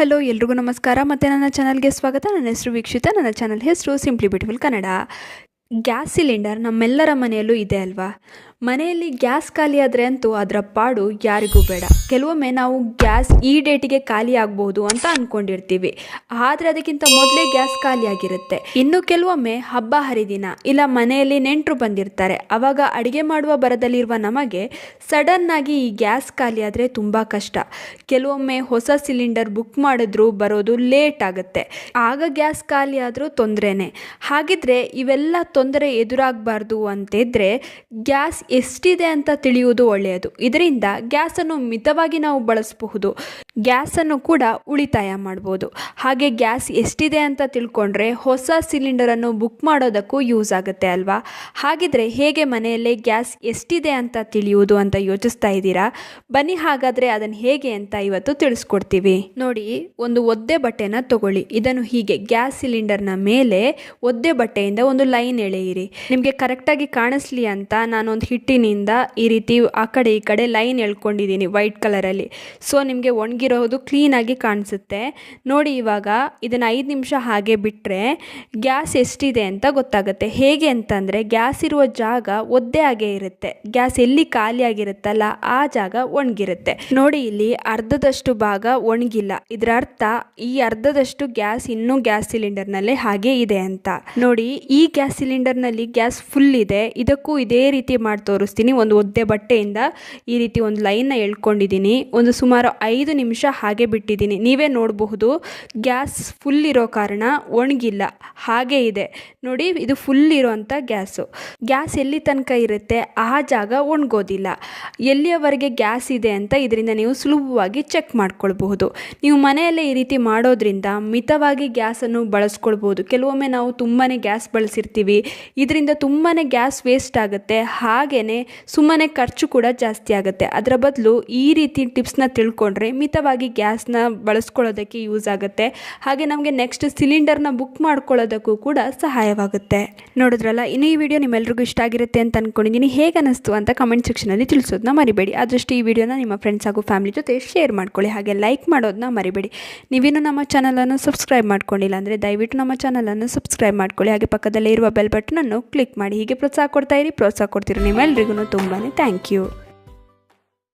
Hello ಎಲ್ರಿಗೂ ನಮಸ್ಕಾರ ಮತ್ತು ನನ್ನ ಚಾನಲ್ಗೆ ಸ್ವಾಗತ. ನನ್ನ ಹೆಸರು ವೀಕ್ಷಿತ. ನನ್ನ ಚಾನಲ್ ಹೆಸರು simply beautiful Kannada. Gas cylinder ನಮ್ಮೆಲ್ಲರ ಮನೆಯಲ್ಲೂ ಇದೆ ಅಲ್ವಾ? ಮನೆಯಲ್ಲಿ ಗ್ಯಾಸ್ ಖಾಲಿ ಆದರೆ ಅಂತೂ ಅದರ ಪಾಡು ಯಾರಿಗೂ ಬೇಡ. ಕೆಲವೊಮ್ಮೆ ನಾವು ಗ್ಯಾಸ್ ಈ ಡೇಟಿಗೆ ಖಾಲಿ ಆಗ್ಬೋದು ಅಂತ ಅಂದ್ಕೊಂಡಿರ್ತೀವಿ, ಆದರೆ ಅದಕ್ಕಿಂತ ಮೊದಲೇ ಗ್ಯಾಸ್ ಖಾಲಿ ಆಗಿರುತ್ತೆ. ಇನ್ನು ಕೆಲವೊಮ್ಮೆ ಹಬ್ಬ ಹರಿದಿನ ಇಲ್ಲ ಮನೆಯಲ್ಲಿ ನೆಂಟರು ಬಂದಿರ್ತಾರೆ, ಆವಾಗ ಅಡುಗೆ ಮಾಡುವ ಬರದಲ್ಲಿರುವ ನಮಗೆ ಸಡನ್ನಾಗಿ ಈ ಗ್ಯಾಸ್ ಖಾಲಿ ಆದರೆ ತುಂಬ ಕಷ್ಟ. ಕೆಲವೊಮ್ಮೆ ಹೊಸ ಸಿಲಿಂಡರ್ ಬುಕ್ ಮಾಡಿದ್ರೂ ಬರೋದು ಲೇಟ್ ಆಗುತ್ತೆ, ಆಗ ಗ್ಯಾಸ್ ಖಾಲಿ ಆದರೂ ತೊಂದರೆನೇ. ಹಾಗಿದ್ರೆ ಇವೆಲ್ಲ ತೊಂದರೆ ಎದುರಾಗಬಾರ್ದು ಅಂತಿದ್ರೆ ಗ್ಯಾಸ್ ಎಷ್ಟಿದೆ ಅಂತ ತಿಳಿಯುವುದು ಒಳ್ಳೆಯದು. ಇದರಿಂದ ಗ್ಯಾಸನ್ನು ಮಿತವಾಗಿ ನಾವು ಬಳಸಬಹುದು, ಗ್ಯಾಸನ್ನು ಕೂಡ ಉಳಿತಾಯ ಮಾಡ್ಬೋದು. ಹಾಗೆ ಗ್ಯಾಸ್ ಎಷ್ಟಿದೆ ಅಂತ ತಿಳ್ಕೊಂಡ್ರೆ ಹೊಸ ಸಿಲಿಂಡರನ್ನು ಬುಕ್ ಮಾಡೋದಕ್ಕೂ ಯೂಸ್ ಆಗುತ್ತೆ ಅಲ್ವಾ? ಹಾಗಿದ್ರೆ ಹೇಗೆ ಮನೆಯಲ್ಲೇ ಗ್ಯಾಸ್ ಎಷ್ಟಿದೆ ಅಂತ ತಿಳಿಯುವುದು ಅಂತ ಯೋಚಿಸ್ತಾ ಇದ್ದೀರಾ? ಬನ್ನಿ ಹಾಗಾದರೆ ಅದನ್ನು ಹೇಗೆ ಅಂತ ಇವತ್ತು ತಿಳಿಸ್ಕೊಡ್ತೀವಿ. ನೋಡಿ, ಒಂದು ಒದ್ದೆ ಬಟ್ಟೆನ ತಗೊಳ್ಳಿ. ಇದನ್ನು ಹೀಗೆ ಗ್ಯಾಸ್ ಸಿಲಿಂಡರ್ನ ಮೇಲೆ ಒದ್ದೆ ಬಟ್ಟೆಯಿಂದ ಒಂದು ಲೈನ್ ಎಳೆಯಿರಿ. ನಿಮಗೆ ಕರೆಕ್ಟಾಗಿ ಕಾಣಿಸ್ಲಿ ಅಂತ ನಾನೊಂದು ಹಿಟ್ಟಿನಿಂದ ಈ ರೀತಿ ಆ ಕಡೆ ಈ ಕಡೆ ಲೈನ್ ಎಳ್ಕೊಂಡಿದ್ದೀನಿ ವೈಟ್ ಕಲರಲ್ಲಿ. ಸೊ ನಿಮಗೆ ಒಣಗಿರೋದು ಕ್ಲೀನಾಗಿ ಕಾಣಿಸುತ್ತೆ ನೋಡಿ. ಇವಾಗ ಇದನ್ನು 5 ನಿಮಿಷ ಹಾಗೆ ಬಿಟ್ಟರೆ ಗ್ಯಾಸ್ ಎಷ್ಟಿದೆ ಅಂತ ಗೊತ್ತಾಗುತ್ತೆ. ಹೇಗೆ ಅಂತಂದರೆ ಗ್ಯಾಸ್ ಇರುವ ಜಾಗ ಒದ್ದೆ ಆಗೇ ಇರುತ್ತೆ, ಗ್ಯಾಸ್ ಎಲ್ಲಿ ಖಾಲಿ ಆಗಿರುತ್ತಲ್ಲ ಆ ಜಾಗ ಒಣಗಿರುತ್ತೆ ನೋಡಿ. ಇಲ್ಲಿ ಅರ್ಧದಷ್ಟು ಭಾಗ ಒಣಗಿಲ್ಲ, ಇದರ ಅರ್ಥ ಈ ಅರ್ಧದಷ್ಟು ಗ್ಯಾಸ್ ಇನ್ನೂ ಗ್ಯಾಸ್ ಸಿಲಿಂಡರ್ನಲ್ಲೇ ಹಾಗೆ ಇದೆ ಅಂತ ನೋಡಿ. ಈ ಗ್ಯಾಸ್ ಸಿಲಿಂಡರ್ನಲ್ಲಿ ಗ್ಯಾಸ್ ಫುಲ್ ಇದೆ. ಇದಕ್ಕೂ ಇದೇ ರೀತಿ ಮಾಡಿ ತೋರಿಸ್ತೀನಿ. ಒಂದು ಒದ್ದೆ ಬಟ್ಟೆಯಿಂದ ಈ ರೀತಿ ಒಂದು ಲೈನ್ನ ಎಳ್ಕೊಂಡಿದ್ದೀನಿ, ಒಂದು ಸುಮಾರು 5 ನಿಮಿಷ ಹಾಗೆ ಬಿಟ್ಟಿದ್ದೀನಿ. ನೀವೇ ನೋಡಬಹುದು ಗ್ಯಾಸ್ ಫುಲ್ ಇರೋ ಕಾರಣ ಒಣಗಿಲ್ಲ, ಹಾಗೆ ಇದೆ ನೋಡಿ. ಇದು ಫುಲ್ ಇರೋಂಥ ಗ್ಯಾಸು. ಗ್ಯಾಸ್ ಎಲ್ಲಿ ತನಕ ಇರುತ್ತೆ ಆ ಜಾಗ ಒಣಗೋದಿಲ್ಲ. ಎಲ್ಲಿಯವರೆಗೆ ಗ್ಯಾಸ್ ಇದೆ ಅಂತ ಇದರಿಂದ ನೀವು ಸುಲಭವಾಗಿ ಚೆಕ್ ಮಾಡ್ಕೊಳ್ಬಹುದು. ನೀವು ಮನೆಯಲ್ಲೇ ಈ ರೀತಿ ಮಾಡೋದ್ರಿಂದ ಮಿತವಾಗಿ ಗ್ಯಾಸನ್ನು ಬಳಸ್ಕೊಳ್ಬೋದು. ಕೆಲವೊಮ್ಮೆ ನಾವು ತುಂಬಾ ಗ್ಯಾಸ್ ಬಳಸಿರ್ತೀವಿ, ಇದರಿಂದ ತುಂಬಾ ಗ್ಯಾಸ್ ವೇಸ್ಟ್ ಆಗುತ್ತೆ, ಹಾಗೆಯೇ ಸುಮ್ಮನೆ ಖರ್ಚು ಕೂಡ ಜಾಸ್ತಿ ಆಗುತ್ತೆ. ಅದರ ಬದಲು ಈ ರೀತಿ ಟಿಪ್ಸ್ನ ತಿಳ್ಕೊಂಡ್ರೆ ಮಿತವಾಗಿ ಗ್ಯಾಸ್ನ ಬಳಸ್ಕೊಳ್ಳೋದಕ್ಕೆ ಯೂಸ್ ಆಗುತ್ತೆ. ಹಾಗೆ ನಮಗೆ ನೆಕ್ಸ್ಟ್ ಸಿಲಿಂಡರ್ನ ಬುಕ್ ಮಾಡ್ಕೊಳ್ಳೋದಕ್ಕೂ ಕೂಡ ಸಹಾಯವಾಗುತ್ತೆ. ನೋಡಿದ್ರಲ್ಲ, ಇನ್ನು ಈ ವಿಡಿಯೋ ನಿಮ್ಮೆಲ್ರಿಗೂ ಇಷ್ಟ ಆಗಿರುತ್ತೆ ಅಂತ ಅಂದ್ಕೊಂಡಿದ್ದೀನಿ. ಹೇಗೆ ಅನ್ನಿಸ್ತು ಅಂತ ಕಮೆಂಟ್ ಸೆಕ್ಷನಲ್ಲಿ ತಿಳಿಸೋದನ್ನ ಮರಿಬೇಡಿ. ಆದಷ್ಟು ಈ ವಿಡಿಯೋನ ನಿಮ್ಮ ಫ್ರೆಂಡ್ಸ್ ಹಾಗೂ ಫ್ಯಾಮಿಲಿ ಜೊತೆ ಶೇರ್ ಮಾಡ್ಕೊಳ್ಳಿ. ಹಾಗೆ ಲೈಕ್ ಮಾಡೋದನ್ನ ಮರಿಬೇಡಿ. ನೀವಿನ್ನೂ ನಮ್ಮ ಚಾನಲನ್ನು ಸಬ್ಸ್ಕ್ರೈಬ್ ಮಾಡ್ಕೊಂಡಿಲ್ಲ ಅಂದರೆ ದಯವಿಟ್ಟು ನಮ್ಮ ಚಾನಲನ್ನು ಸಬ್ಸ್ಕ್ರೈಬ್ ಮಾಡ್ಕೊಳ್ಳಿ. ಹಾಗೆ ಪಕ್ಕದಲ್ಲೇ ಇರುವ ಬೆಲ್ ಬಟನನ್ನು ಕ್ಲಿಕ್ ಮಾಡಿ. ಹೀಗೆ ಪ್ರೋತ್ಸಾಹ ಕೊಡ್ತಾ ಇರಿ. ಪ್ರೋತ್ಸಾಹ ಕೊಡ್ತೀರಿ ನಿಮ್ಮೆಲ್ರಿಗೂ ತುಂಬಾ ಥ್ಯಾಂಕ್ ಯು.